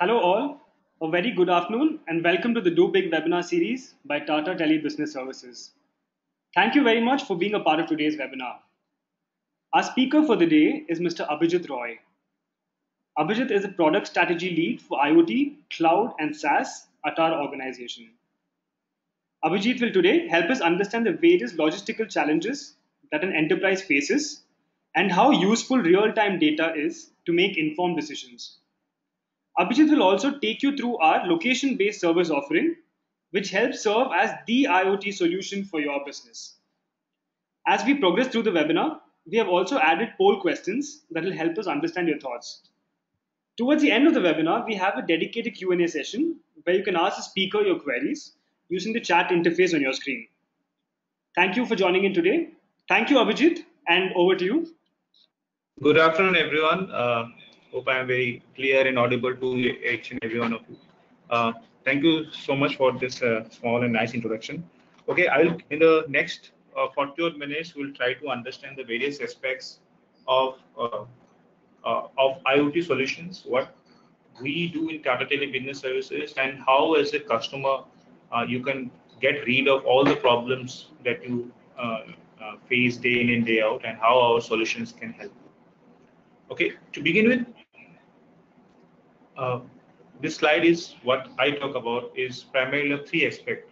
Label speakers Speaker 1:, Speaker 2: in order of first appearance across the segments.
Speaker 1: Hello all, a very good afternoon and welcome to the Do Big webinar series by Tata Tele Business Services. Thank you very much for being a part of today's webinar. Our speaker for the day is Mr. Abhijit Roy. Abhijit is a product strategy lead for IoT, cloud and SaaS at our organization. Abhijit will today help us understand the various logistical challenges that an enterprise faces and how useful real-time data is to make informed decisions. Abhijit will also take you through our location-based service offering, which helps serve as the IoT solution for your business. As we progress through the webinar, we have also added poll questions that will help us understand your thoughts. Towards the end of the webinar, we have a dedicated Q&A session where you can ask the speaker your queries using the chat interface on your screen. Thank you for joining in today. Thank you, Abhijit, and over to you.
Speaker 2: Good afternoon, everyone. Hope I am very clear and audible to each and every one of you. Thank you so much for this small and nice introduction. Okay, I will in the next 40 minutes we'll try to understand the various aspects of IoT solutions, what we do in Tata Tele Business Services, and how as a customer you can get rid of all the problems that you face day in and day out, and how our solutions can help. Okay, to begin with, this slide is what I talk about is primarily three aspects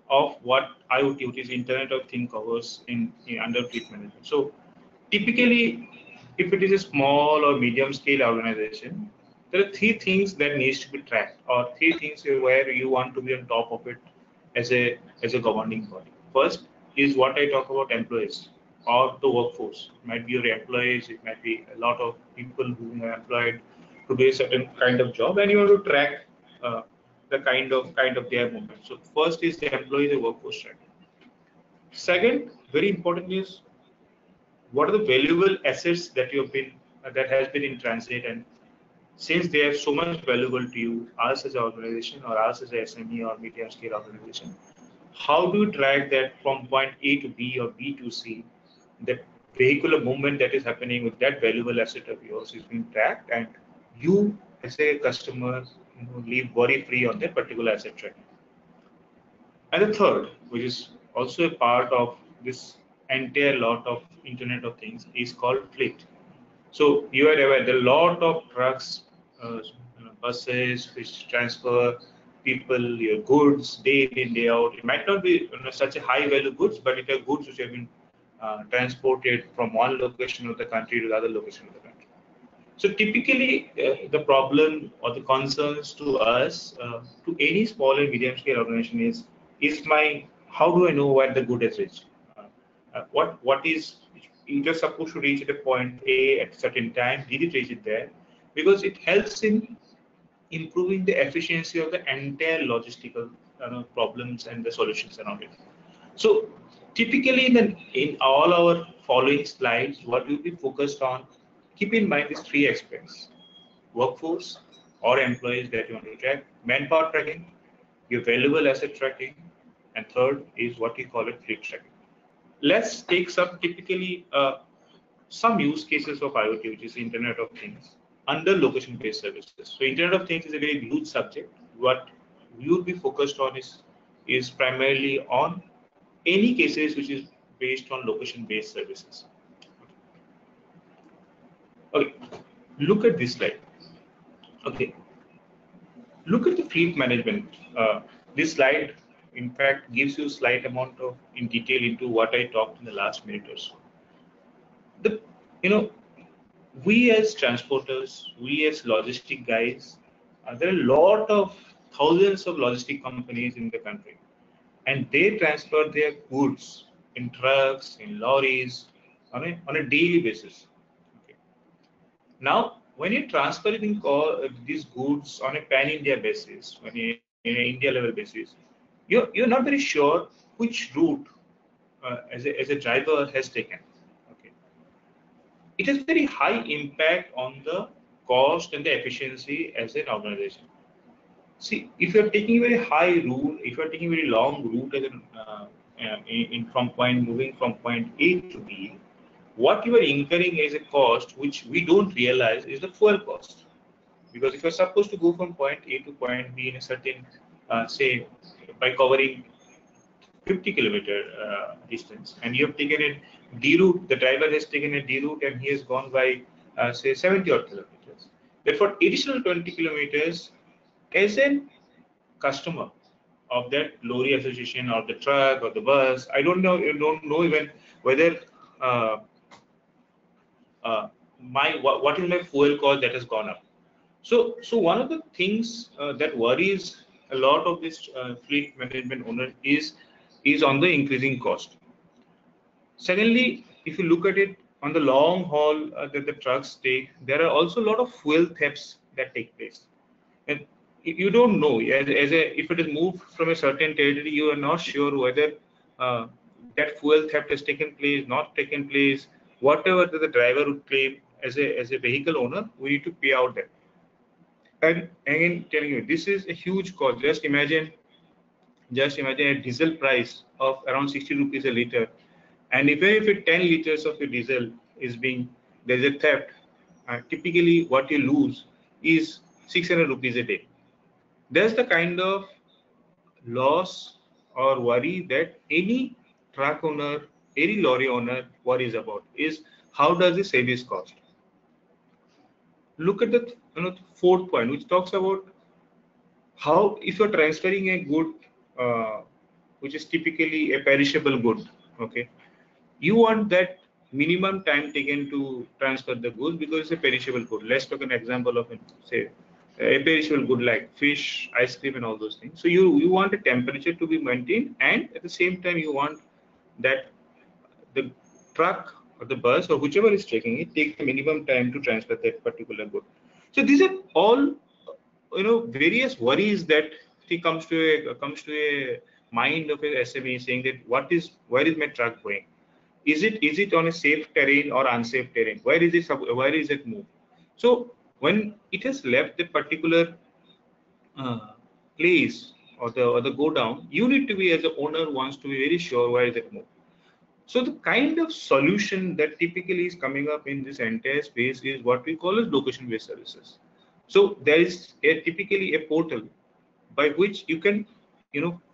Speaker 2: of what IoT, which is Internet of Things, covers in under fleet management. So typically, if it is a small or medium scale organization, there are three things that needs to be tracked, or three things where you want to be on top of it as a governing body. First is what I talk about, employees or the workforce. It might be your employees, it might be a lot of people who are employed to do a certain kind of job, and you want to track the kind of their movement. So first is the employee, the workforce tracking. Second, very important, is what are the valuable assets that you have been that has been in transit, and since they are so much valuable to you, us as an organization or us as a SME or medium scale organization, how do you track that from point A to B or B to C? That vehicular movement that is happening with that valuable asset of yours is being tracked, and you as a customer live worry free on that particular asset tracking. And the third, which is also a part of this entire lot of Internet of Things, is called fleet. So you are aware there are a lot of trucks, buses which transfer people, your goods day in, day out. It might not be such a high value goods, but it are goods which have been transported from one location of the country to the other location of the country. So typically, the problem or the concerns to us, to any small and medium scale organization is how do I know where the good has reached? What is you just supposed to reach at a point A at a certain time? Did it reach it there? Because it helps in improving the efficiency of the entire logistical problems and the solutions around it. So typically, in all our following slides, what we'll be focused on, keep in mind these three aspects: workforce or employees that you want to track, manpower tracking, your valuable asset tracking, and third is what we call it fleet tracking. Let's take some use cases of IoT, which is Internet of Things, under location-based services. So Internet of Things is a very huge subject. What we would be focused on is primarily on any cases which is based on location-based services. Okay, look at this slide. Okay, look at the fleet management. This slide, in fact, gives you a slight amount of in detail into what I talked in the last minute or so. We as transporters, we as logistic guys, there are a lot of thousands of logistic companies in the country, and they transfer their goods in trucks, in lorries, on a daily basis. Okay. Now, when you're transferring these goods on a pan-India basis, when you in an India level basis, you're not very sure which route as a driver has taken. Okay. It has very high impact on the cost and the efficiency as an organization. See, if you're taking a very high route, if you're taking a very long route moving from point A to B, what you are incurring as a cost, which we don't realize, is the fuel cost. Because if you're supposed to go from point A to point B in a certain, say, by covering 50-kilometer distance, and you have taken a D route, the driver has taken a D route and he has gone by, say, 70 odd kilometers. Therefore, additional 20 kilometers, as a customer of that lorry association or the truck or the bus, I don't know even whether uh, what is my fuel cost that has gone up. So one of the things that worries a lot of this fleet management owner is on the increasing cost. Secondly, if you look at it on the long haul that the trucks take, there are also a lot of fuel thefts that take place. And you don't know, if it is moved from a certain territory, you are not sure whether uh, that fuel theft has taken place, not taken place. Whatever the driver would claim as a vehicle owner, we need to pay out that. And again, telling you, this is a huge cost. Just imagine a diesel price of around 60 rupees a liter, and if it 10 liters of your diesel is being, there's a theft, typically what you lose is 600 rupees a day. That's the kind of loss or worry that any truck owner, any lorry owner worries about, is how does the service cost. Look at the fourth point, which talks about how, if you're transferring a good, uh, which is typically a perishable good, okay, you want that minimum time taken to transfer the goods because it's a perishable good. Let's take an example of, say, a perishable good like fish, ice cream, and all those things. So you want a temperature to be maintained, and at the same time you want that the truck or the bus or whichever is taking it take the minimum time to transfer that particular good. So these are all various worries that comes to a mind of a SME, saying that where is my truck going? Is it on a safe terrain or unsafe terrain? Where is it moved? So when it has left the particular uh, place or the go down, you need to be, as the owner wants to be very sure where is it moved. So the kind of solution that typically is coming up in this entire space is what we call as location-based services. So there is typically a portal by which you can,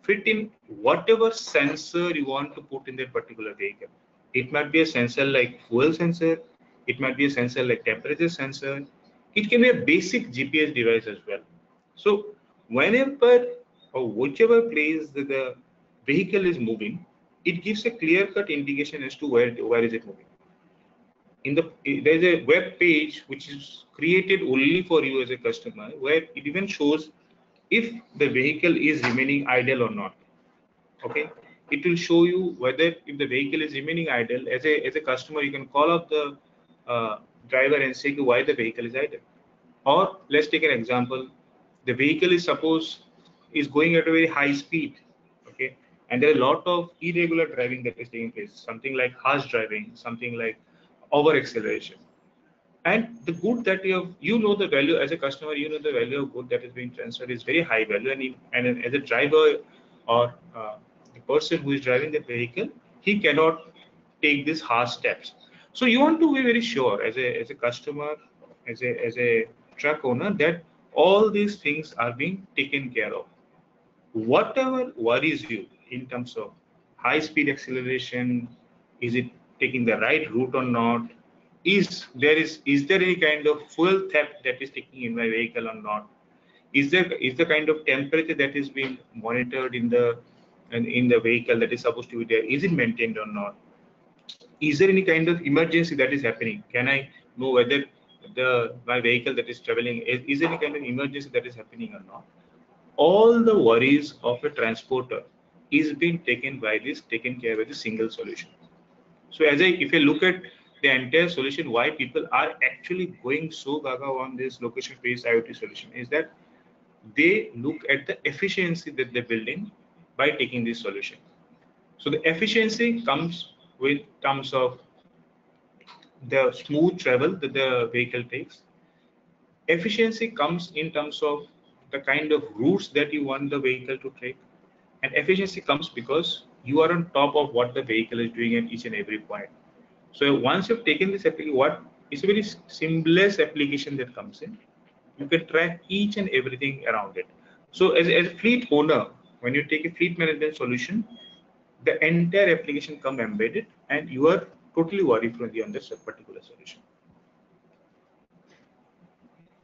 Speaker 2: fit in whatever sensor you want to put in that particular vehicle. It might be a sensor like fuel sensor. It might be a sensor like temperature sensor. It can be a basic GPS device as well. So whenever or whichever place that the vehicle is moving, it gives a clear-cut indication as to where is it moving. There's a web page which is created only for you as a customer, where it even shows if the vehicle is remaining idle or not. Okay, it will show you whether, if the vehicle is remaining idle, as a customer you can call up the driver and say why the vehicle is idle. Or let's take an example, the vehicle is going at a very high speed, okay, and there are a lot of irregular driving that is taking place, something like harsh driving, something like over acceleration. And the good that the value as a customer, the value of good that is being transferred is very high value, and as a driver or the person who is driving the vehicle, he cannot take these harsh steps. So you want to be very sure as a customer, as a truck owner, that all these things are being taken care of. Whatever worries you in terms of high speed acceleration, is it taking the right route or not? Is there any kind of fuel theft that is taking in my vehicle or not? Is the kind of temperature that is being monitored in the vehicle that is supposed to be there, is it maintained or not? Is there any kind of emergency that is happening? Can I know whether my vehicle that is traveling, is there any kind of emergency that is happening or not? All the worries of a transporter is being taken care with a single solution. So if you look at the entire solution, why people are actually going so gaga on this location-based IoT solution is that they look at the efficiency that they're building by taking this solution. So the efficiency comes with terms of the smooth travel that the vehicle takes. Efficiency comes in terms of the kind of routes that you want the vehicle to take. And efficiency comes because you are on top of what the vehicle is doing at each and every point. So once you've taken this application, what is a very simplest application that comes in. You can track each and everything around it. So as a fleet owner, when you take a fleet management solution, the entire application come embedded and you are totally worry-free on this particular solution.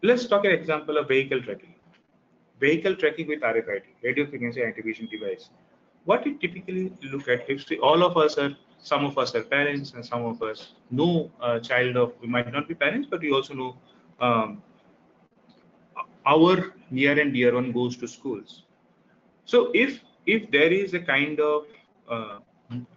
Speaker 2: Let's talk an example of vehicle tracking. Vehicle tracking with RFID, radio frequency identification device. What we typically look at, if all of us are, some of us are parents and some of us know a child of, we might not be parents, but we also know um, our near and dear one goes to schools. So if there is a kind of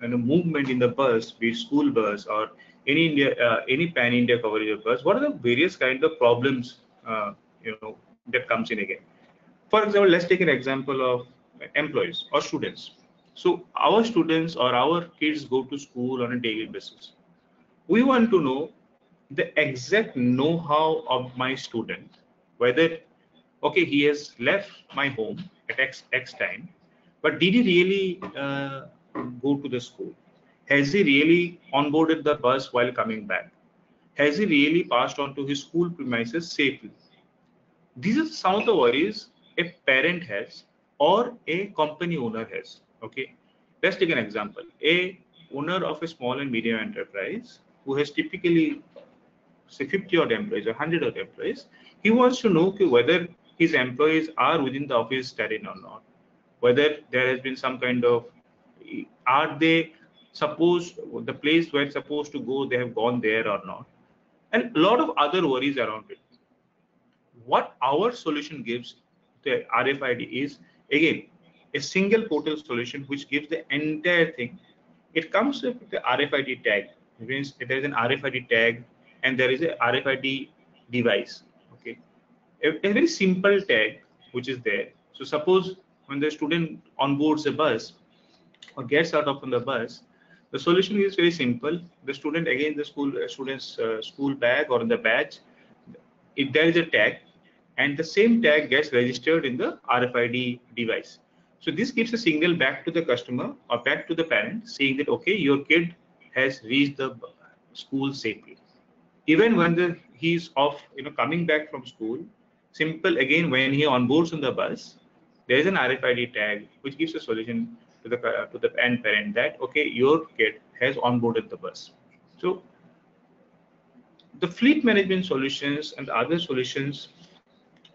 Speaker 2: movement in the bus, be it school bus or any pan India coverage of bus, what are the various kind of problems that comes in again? For example, let's take an example of employees or students. So our students or our kids go to school on a daily basis. We want to know the exact know-how of my student, whether okay, he has left my home at X time, but did he really go to the school? Has he really onboarded the bus while coming back? Has he really passed on to his school premises safely? These are some of the worries a parent has or a company owner has. Okay, let's take an example. A owner of a small and medium enterprise who has typically say 50 odd employees or 100 odd employees, he wants to know whether his employees are within the office terrain or not, whether there has been some kind of, are they supposed, the place where it's supposed to go, they have gone there or not, and a lot of other worries around it. What our solution gives the RFID is, again, a single portal solution which gives the entire thing. It comes with the RFID tag. It means there is an RFID tag and there is a RFID device. Okay, a very simple tag which is there. So suppose when the student onboards a bus or gets out of the bus, the solution is very simple. The student, again, the student's school bag or in the badge, there is a tag, and the same tag gets registered in the RFID device. So this gives a signal back to the customer or back to the parent saying that, okay, your kid has reached the school safely. Even when he's off, coming back from school, simple, again, when he onboards on the bus, there is an RFID tag which gives a solution to the end parent that, okay, your kid has onboarded the bus. So the fleet management solutions and other solutions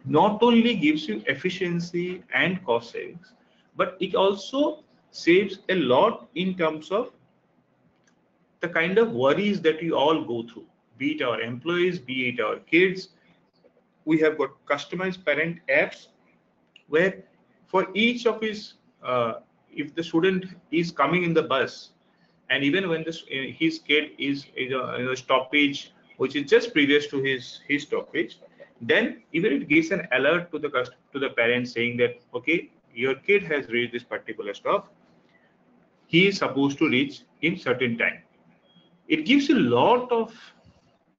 Speaker 2: not only gives you efficiency and cost savings, but it also saves a lot in terms of the kind of worries that we all go through, be it our employees, be it our kids. We have got customized parent apps where for each of his, if the student is coming in the bus, and even when his kid is in a stoppage which is just previous to his stoppage, then even it gives an alert to the parent saying that, okay, your kid has reached this particular stop. He is supposed to reach in certain time. It gives a lot of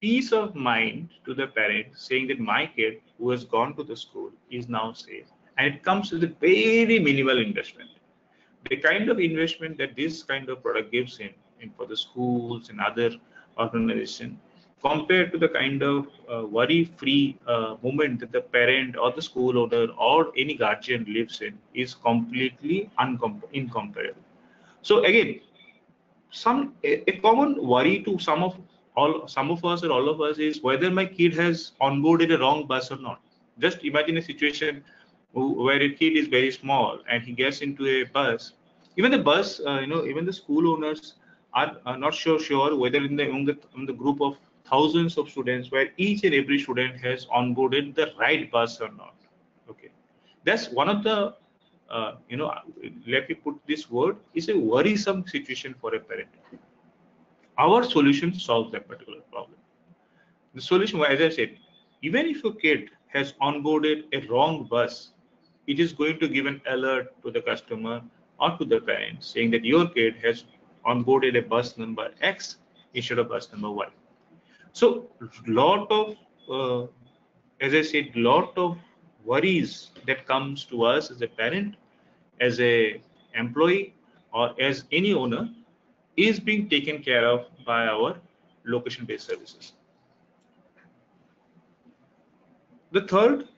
Speaker 2: peace of mind to the parent saying that my kid who has gone to the school is now safe. And it comes with a very minimal investment. The kind of investment that this kind of product gives in for the schools and other organizations, compared to the kind of worry-free moment that the parent or the school owner or any guardian lives in, is completely incomparable. So again, a common worry to some of us or all of us is whether my kid has onboarded a wrong bus or not. Just imagine a situation where a kid is very small and he gets into a bus. Even the bus, even the school owners are not sure whether in the group of thousands of students, where each and every student has onboarded the right bus or not. Okay, that's one of the let me put this word, is a worrisome situation for a parent. Our solution solves that particular problem. The solution, as I said, even if a kid has onboarded a wrong bus, it is going to give an alert to the customer or to the parent saying that your kid has onboarded a bus number X instead of bus number Y. So lot of, as I said, lot of worries that comes to us as a parent, as a employee, or as any owner, is being taken care of by our location-based services. The third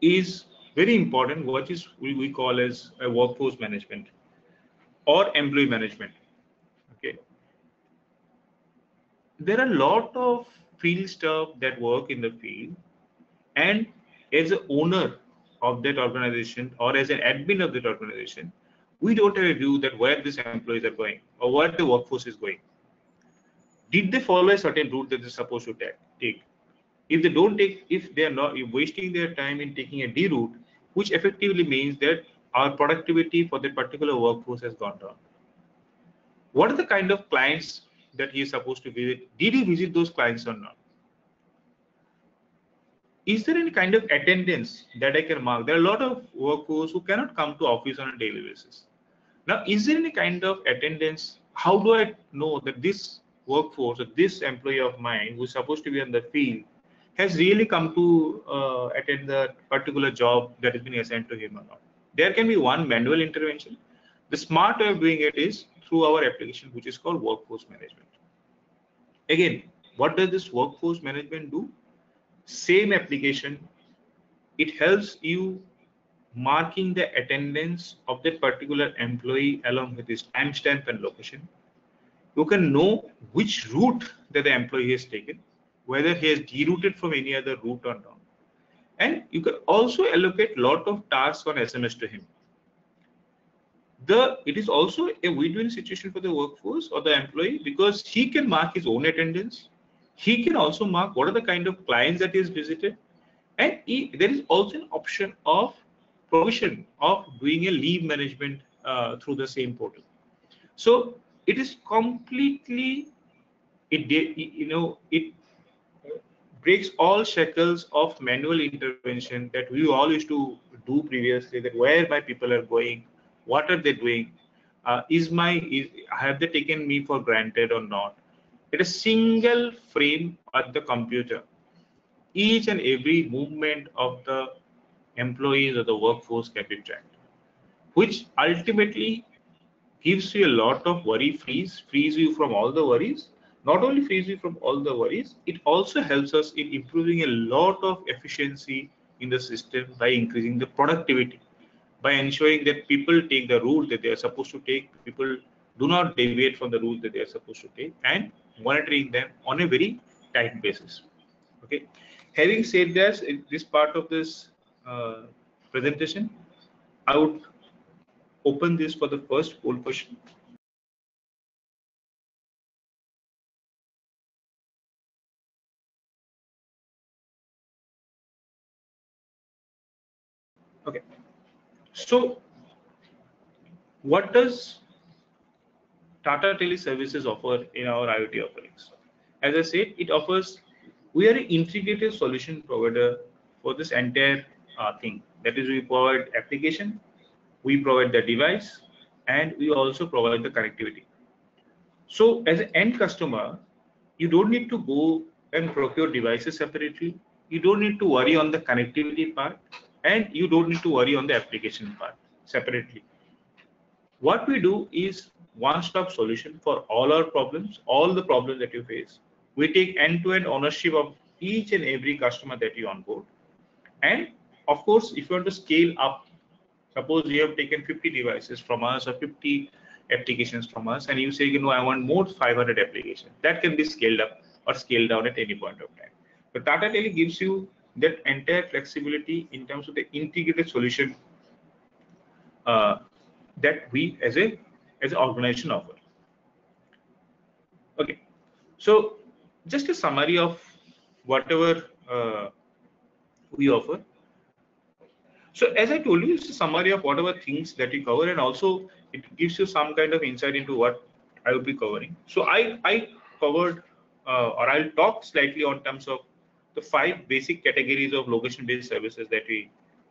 Speaker 2: is very important, what is we call as a workforce management or employee management. Okay, there are a lot of field staff that work in the field, and as an owner of that organization or as an admin of that organization, we don't have a view that where these employees are going or where the workforce is going. Did they follow a certain route that they're supposed to take? If they don't take, if they are not wasting their time in taking a D route, which effectively means that our productivity for that particular workforce has gone down. What are the kind of clients that he is supposed to visit? Did he visit those clients or not? Is there any kind of attendance that I can mark? There are a lot of workers who cannot come to office on a daily basis. Now, is there any kind of attendance? How do I know that this workforce or this employee of mine who is supposed to be on the field has really come to attend the particular job that has been assigned to him or not? There can be one manual intervention. The smart way of doing it is through our application, which is called Workforce Management. Again, what does this Workforce Management do? Same application, it helps you marking the attendance of that particular employee along with his timestamp and location. You can know which route that the employee has taken, whether he has derouted from any other route or not. And you can also allocate a lot of tasks on SMS to him. It is also a win-win situation for the workforce or the employee, because he can mark his own attendance. He can also mark what are the kind of clients that he has visited. And there is also an option of provision of doing a leave management through the same portal. So it is completely, it breaks all shackles of manual intervention that we all used to do previously, that where my people are going, what are they doing, have they taken me for granted or not. It is single frame at the computer. Each and every movement of the employees or the workforce can be tracked, which ultimately gives you a lot of worry, frees you from all the worries. Not only frees you from all the worries, it also helps us in improving a lot of efficiency in the system by increasing the productivity, by ensuring that people take the route that they are supposed to take, people do not deviate from the route that they are supposed to take, and monitoring them on a very tight basis. Okay. Having said that, in this part of this presentation, I would open this for the first poll question. Okay. So, what does Tata Tele Services offer in our IoT offerings? As I said, we are an integrated solution provider for this entire thing. That is, we provide application, we provide the device, and we also provide the connectivity. So as an end customer, you don't need to go and procure devices separately. You don't need to worry on the connectivity part, and you don't need to worry on the application part separately. What we do is one-stop solution for all our problems, all the problems that you face. We take end-to-end ownership of each and every customer that you onboard. And of course, if you want to scale up, suppose you have taken 50 devices from us or 50 applications from us, and you say, I want more 500 applications. That can be scaled up or scaled down at any point of time. But Tata Tele gives you that entire flexibility in terms of the integrated solution that we as an organization offer. Okay, so just a summary of whatever we offer. So as I told you, it's a summary of whatever things that we cover, and also it gives you some kind of insight into what I will be covering. So I covered, or I'll talk slightly on terms of the 5 basic categories of location-based services that we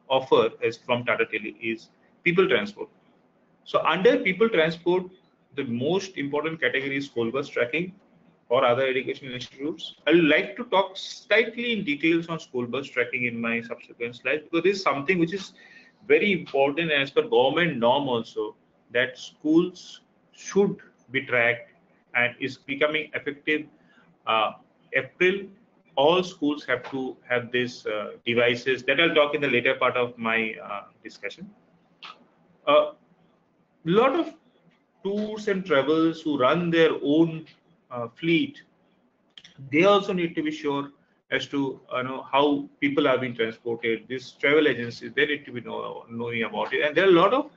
Speaker 2: offer as from Tata Tele is people transport. So under people transport, the most important category is school bus tracking or other educational institutes. I would like to talk slightly in details on school bus tracking in my subsequent slides, because this is something which is very important as per government norm also, that schools should be tracked and is becoming effective April all schools have to have these devices that I'll talk in the later part of my discussion. A lot of tours and travels who run their own fleet, they also need to be sure as to how people are being transported. These travel agencies, they need to be knowing about it, and there are a lot of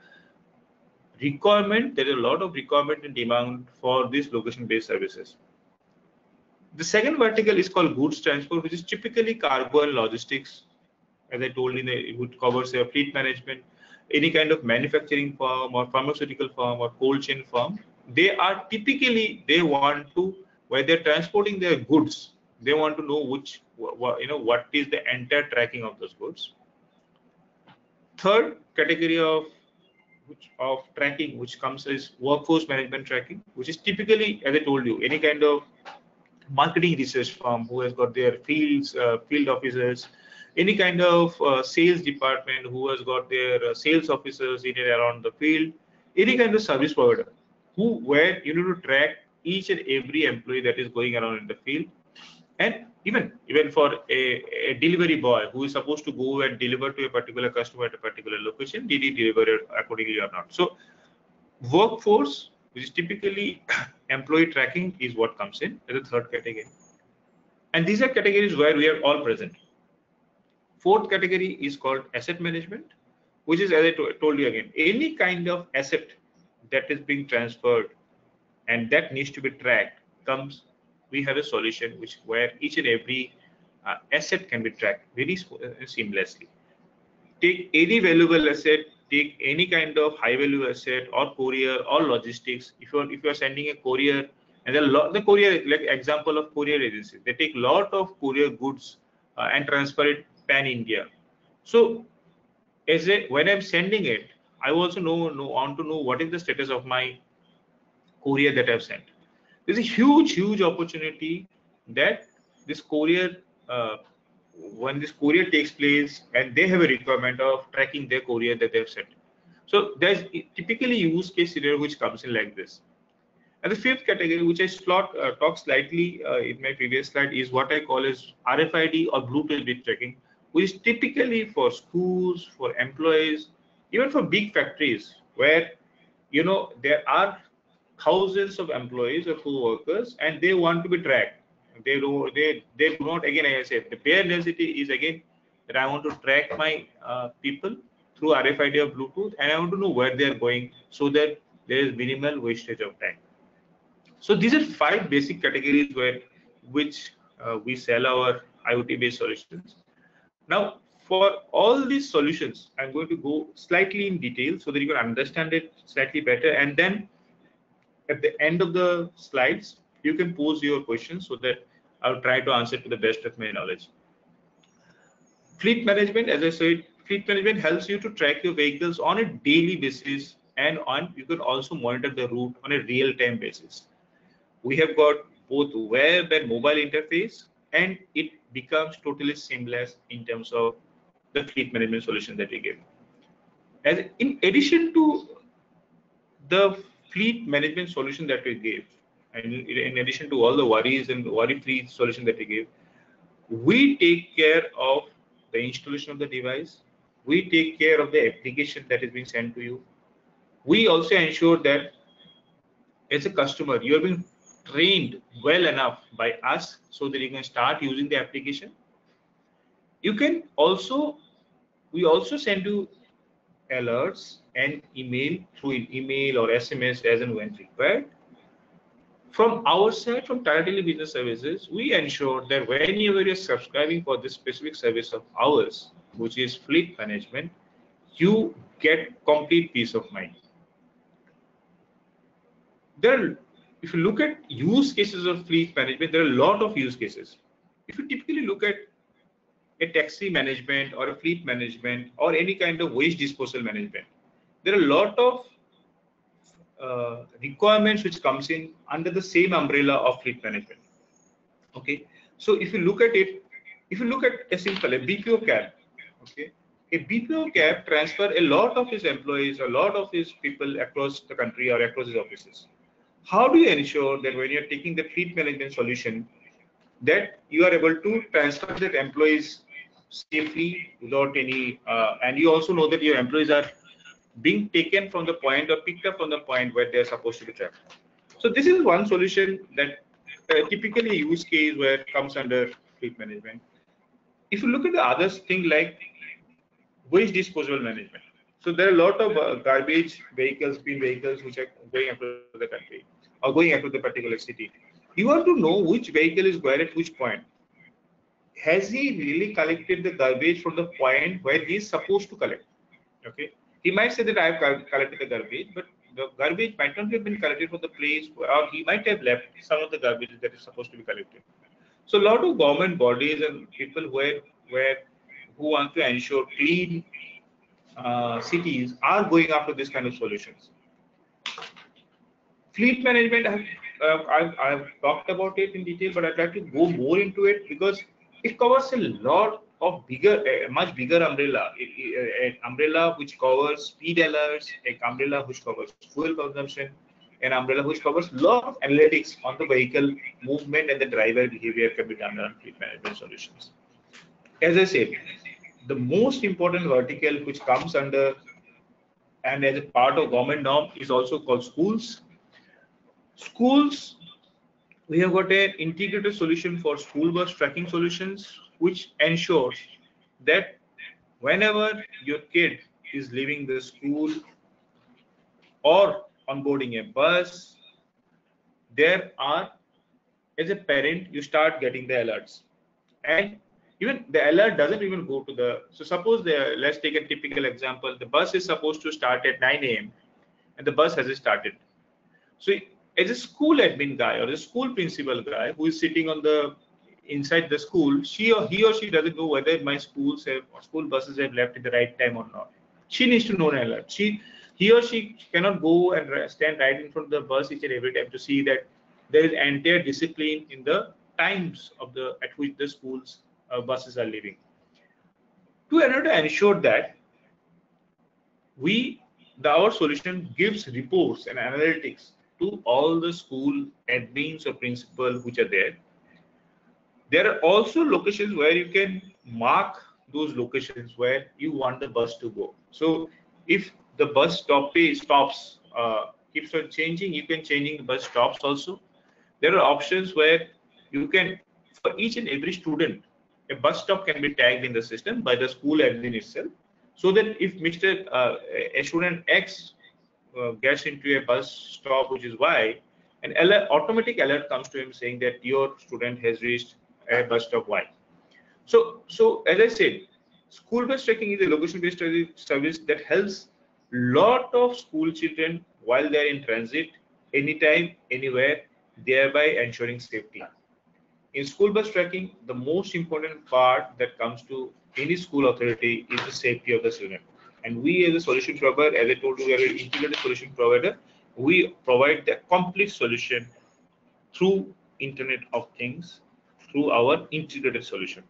Speaker 2: requirement. There is a lot of requirement and demand for these location-based services. The second vertical is called goods transport, which is typically cargo and logistics. As I told you, it would cover say fleet management, any kind of manufacturing firm or pharmaceutical firm or cold chain firm. They are typically, they want to, when they're transporting their goods, they want to know what is the entire tracking of those goods. Third category of tracking which comes is workforce management tracking, which is typically, as I told you, any kind of marketing research firm who has got their field officers, any kind of sales department who has got their sales officers in and around the field, any kind of service provider where you need to track each and every employee that is going around in the field, and even for a delivery boy who is supposed to go and deliver to a particular customer at a particular location, did he deliver it accordingly or not? So workforce, which is typically employee tracking, is what comes in as a third category. And these are categories where we are all present. Fourth category is called asset management, which is, as I told you again, any kind of asset that is being transferred and that needs to be tracked we have a solution where each and every asset can be tracked very seamlessly. Take any valuable asset, take any kind of high value asset or courier or logistics. If you are sending a courier, and the courier, like example of courier agencies, they take lot of courier goods and transfer it pan India. So when I'm sending it, I also want to know what is the status of my courier that I've sent. There's a huge opportunity that this courier, when this courier takes place and they have a requirement of tracking their courier that they've sent. So there's typically use case scenario which comes in like this. And the fifth category, which I talked slightly in my previous slide, is what I call as RFID or Bluetooth bit tracking, which is typically for schools, for employees, even for big factories where there are thousands of employees or co-workers and they want to be tracked. They do not, again, as I said, the bare necessity is again that I want to track my people through RFID or Bluetooth, and I want to know where they are going so that there is minimal wastage of time. So these are 5 basic categories which we sell our IoT based solutions. Now, for all these solutions, I'm going to go slightly in detail so that you can understand it slightly better, and then at the end of the slides, you can pose your questions so that I'll try to answer to the best of my knowledge. Fleet management, as I said, fleet management helps you to track your vehicles on a daily basis, and you can also monitor the route on a real-time basis. We have got both web and mobile interface, and it becomes totally seamless in terms of the fleet management solution that we give. As in addition to the fleet management solution that we give, and in addition to all the worries and worry-free solution that we give, we take care of the installation of the device. We take care of the application that is being sent to you. We also ensure that as a customer, you are being trained well enough by us so that you can start using the application. You can also, we also send you alerts and email through email or SMS as and when required. From our side, from Tata Tele Business Services, we ensure that whenever you're subscribing for this specific service of ours, which is fleet management, you get complete peace of mind. If you look at use cases of fleet management, there are a lot of use cases. If you typically look at a taxi management or a fleet management or any kind of waste disposal management, there are a lot of requirements which comes in under the same umbrella of fleet management. Okay, so if you look at it, if you look at a BPO cab, okay, a BPO cab transfer a lot of his employees, a lot of his people across the country or across his offices. How do you ensure that when you're taking the fleet management solution, that you are able to transfer that employees safely without any, and you also know that your employees are being taken from the point or picked up from the point where they're supposed to be trapped. So this is one solution that typically a use case where it comes under fleet management. If you look at the other thing like waste disposal management, so there are a lot of garbage vehicles, bin vehicles, which are going across the country or going across the particular city. You have to know which vehicle is where at which point. Has he really collected the garbage from the point where he is supposed to collect? Okay, he might say that I have collected the garbage, but the garbage might not have been collected from the place, or he might have left some of the garbage that is supposed to be collected. So a lot of government bodies and people who want to ensure clean cities are going after this kind of solutions. Fleet management, I've talked about it in detail, but I'd like to go more into it because it covers a lot of much bigger umbrella. An umbrella which covers speed alerts, an umbrella which covers fuel consumption, an umbrella which covers a lot of analytics on the vehicle movement and the driver behavior can be done on fleet management solutions. As I said, the most important vertical which comes under and as a part of government norm is also called schools. Schools, we have got an integrated solution for school bus tracking solutions, which ensures that whenever your kid is leaving the school or onboarding a bus, there are, as a parent, you start getting the alerts. And even the alert doesn't even go to the, so suppose let's take a typical example, the bus is supposed to start at 9 a.m. and the bus hasn't started. So as a school admin guy or a school principal guy who is sitting on the inside the school, he or she doesn't know whether my school buses have left at the right time or not. She needs to know an alert. He or she cannot go and stand right in front of the bus each and every time to see that there is entire discipline in the times of at which the schools buses are leaving. To ensure that our solution gives reports and analytics to all the school admins or principals which are there. There are also locations where you can mark those locations where you want the bus to go. So if the bus stops keeps on changing, you can changing the bus stops also. There are options where you can, for each and every student, a bus stop can be tagged in the system by the school admin itself, so that if a student X gets into a bus stop which is Y, an automatic alert comes to him saying that your student has reached a bus stop Y. So as I said, school bus tracking is a location-based service that helps lot of school children while they are in transit, anytime, anywhere, thereby ensuring safety. In school bus tracking, the most important part that comes to any school authority is the safety of the student. And we as a solution provider, as I told you, we are an integrated solution provider. We provide the complete solution through Internet of Things, through our integrated solution.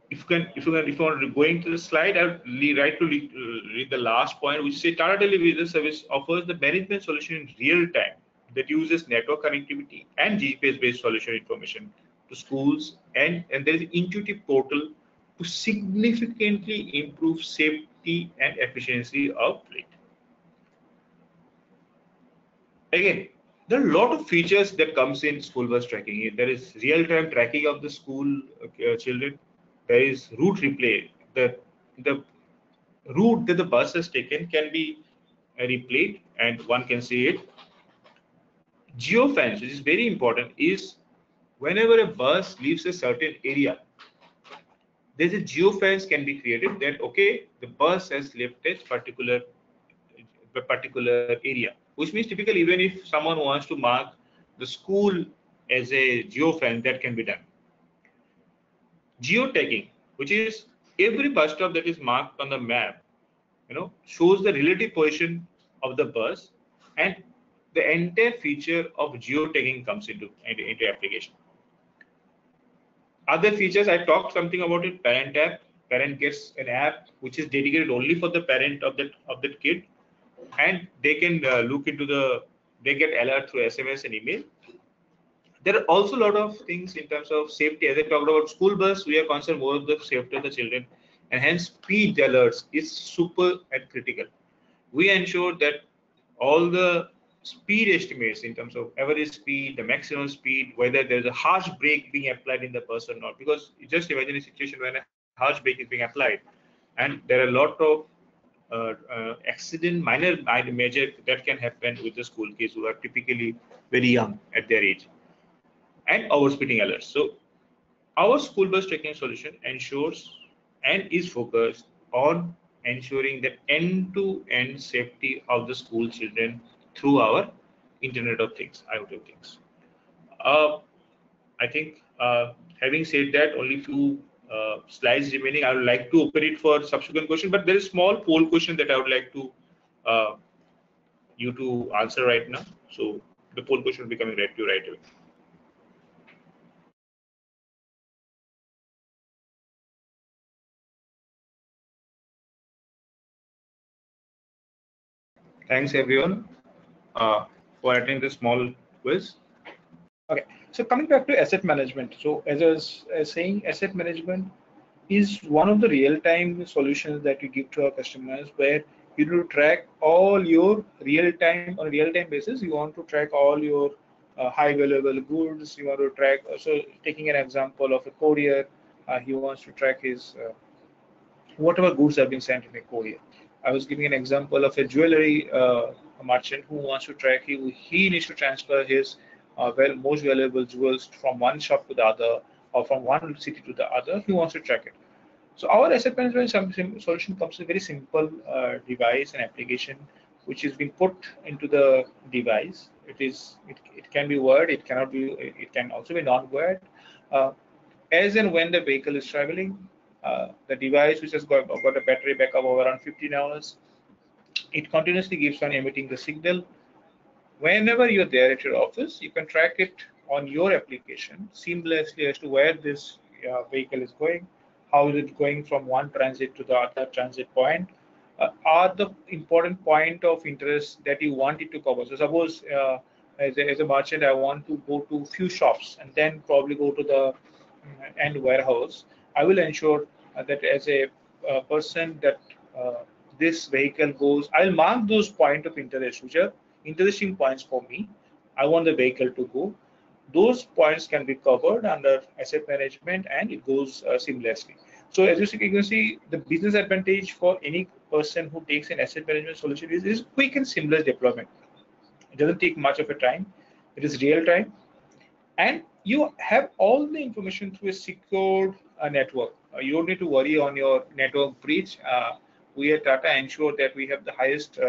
Speaker 2: If you want to go into the slide, I would read the last point, which says Tata Tele Business Service offers the management solution in real time that uses network connectivity and GPS-based solution information to schools, and there is an intuitive portal to significantly improve safety and efficiency of fleet. Again, there are a lot of features that comes in school bus tracking. There is real-time tracking of the school children. There is route replay. The route that the bus has taken can be replayed and one can see it. Geofence, which is very important, is whenever a bus leaves a certain area, there's a geofence can be created that, okay, the bus has left a particular area, which means typically even if someone wants to mark the school as a geofence, that can be done. Geotagging, which is every bus stop that is marked on the map, shows the relative position of the bus, and the entire feature of geotagging comes into application. Other features, I talked something about it. Parent app. Parent gets an app which is dedicated only for the parent of that kid, and they can look into they get alert through SMS and email. There are also a lot of things in terms of safety. As I talked about school bus, we are concerned more of the safety of the children, and hence speed alerts is super and critical. We ensure that all the speed estimates in terms of average speed, the maximum speed, whether there's a harsh brake being applied in the bus or not. Because just imagine a situation when a harsh brake is being applied, and there are a lot of accident, minor major that can happen with the school kids who are typically very young at their age, and overspeeding alerts. So our school bus tracking solution ensures and is focused on ensuring that end-to-end safety of the school children through our Internet of Things, IoT of Things. Uh, I think having said that, only few slides remaining. I would like to open it for subsequent question, but there is small poll question that I would like to uh, you to answer right now. So the poll question will be coming right to you right away. Thanks everyone for attending this small quiz.
Speaker 3: Okay, so coming back to asset management. So as I was saying, asset management is one of the real-time solutions that you give to our customers, where you do track all your real-time on a real-time basis. You want to track all your high valuable goods. You want to track. So taking an example of a courier, he wants to track his whatever goods have been sent in a courier. I was giving an example of a jewelry merchant who wants to track. He needs to transfer his most valuable jewels from one shop to the other, or from one city to the other. He wants to track it. So our asset management solution comes with a very simple device and application, which is being put into the device. It can be wired. It cannot be. It can also be non-wired. Uh, as and when the vehicle is traveling, the device, which has got a battery backup of around 15 hours, it continuously keeps on emitting the signal. Whenever you're there at your office, you can track it on your application seamlessly as to where this vehicle is going, how is it going from one transit to the other transit point, are the important point of interest that you want it to cover. So suppose as a merchant, I want to go to few shops and then probably go to the end warehouse. I will ensure that as a person that this vehicle goes, I'll mark those point of interest, which are interesting points for me. I want the vehicle to go. Those points can be covered under asset management, and it goes seamlessly. So as you can see, the business advantage for any person who takes an asset management solution is quick and seamless deployment. It doesn't take much of a time. It is real time, and you have all the information through a secured network. You don't need to worry on your network breach. We at Tata ensure that we have the highest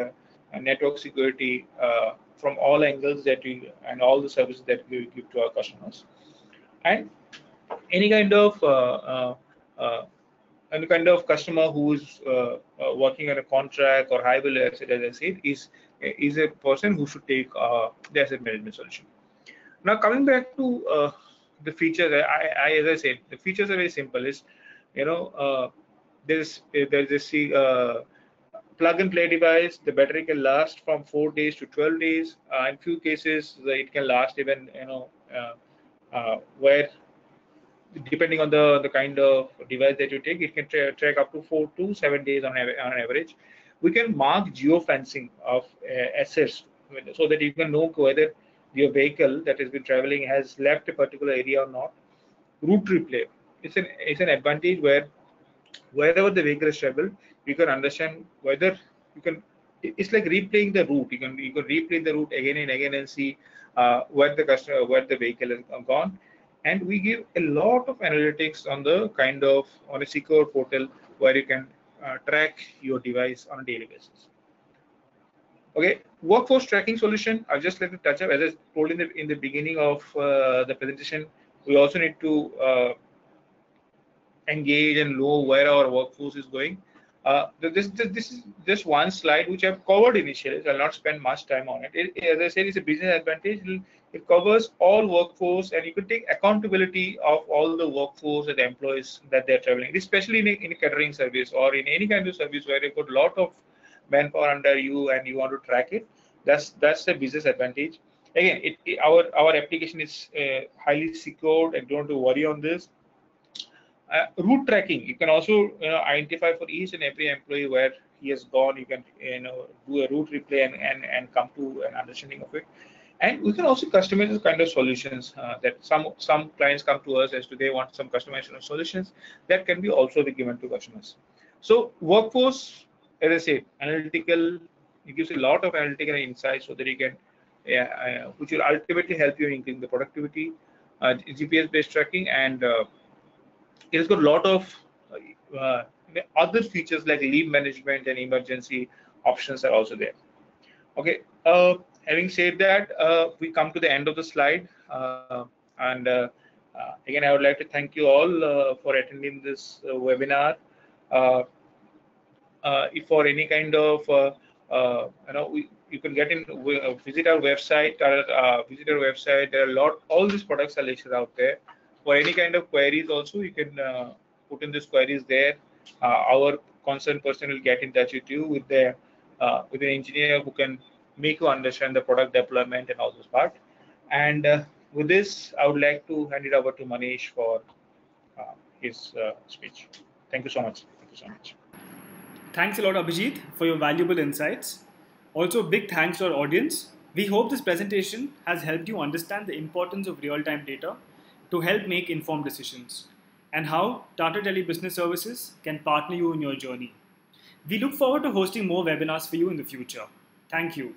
Speaker 3: network security from all angles that we, and all the services that we give to our customers. And any kind of customer who is working on a contract or high value asset, as I said, is a person who should take the asset management solution. Now coming back to the features, as I said, the features are very simple. Is there's this plug and play device. The battery can last from 4 days to 12 days. In few cases, it can last even where depending on the kind of device that you take, it can track up to 4 to 7 days on average. We can mark geofencing of assets so that you can know whether your vehicle that has been traveling has left a particular area or not. Route replay. It's an advantage where wherever the vehicle is traveled, you can understand whether you can. It's like replaying the route. You can replay the route again and again and see where the vehicle has gone. And we give a lot of analytics on on a secure portal where you can track your device on a daily basis. Okay, workforce tracking solution. I'll just let you touch up. As I told in the beginning of the presentation, we also need to engage and know where our workforce is going. This is just one slide which I've covered initially. So I'll not spend much time on it. As I said, it's a business advantage. It covers all workforce, and you can take accountability of all the workforce and the employees that they're traveling, especially in a catering service or in any kind of service where you've got a lot of manpower under you and you want to track it. That's the business advantage. again, our application is highly secured, and don't have to worry on this. Route tracking, you can also identify for each and every employee where he has gone. You can do a route replay and come to an understanding of it. And we can also customize this kind of solutions that some clients come to us as to they want some customization of solutions that can be also be given to customers. So Workforce, as I said, analytical, it gives you a lot of analytical insights so that you can, which will ultimately help you in increasing the productivity, GPS based tracking, and it has got a lot of uh, other features like leave management and emergency options are also there. Okay. Having said that, we come to the end of the slide, and again, I would like to thank you all for attending this webinar. Uh, if for any kind of you can get in, visit our website. Visit our website. There are all these products are listed out there. For any kind of queries, also you can put in these queries there. Our concerned person will get in touch with you with an engineer who can make you understand the product deployment and all this part. And with this, I would like to hand it over to Manish for his speech. Thank you so much. Thank you so much.
Speaker 1: Thanks a lot, Abhijit, for your valuable insights. Also, big thanks to our audience. We hope this presentation has helped you understand the importance of real-time data to help make informed decisions and how Tata Tele Business Services can partner you in your journey. We look forward to hosting more webinars for you in the future. Thank you.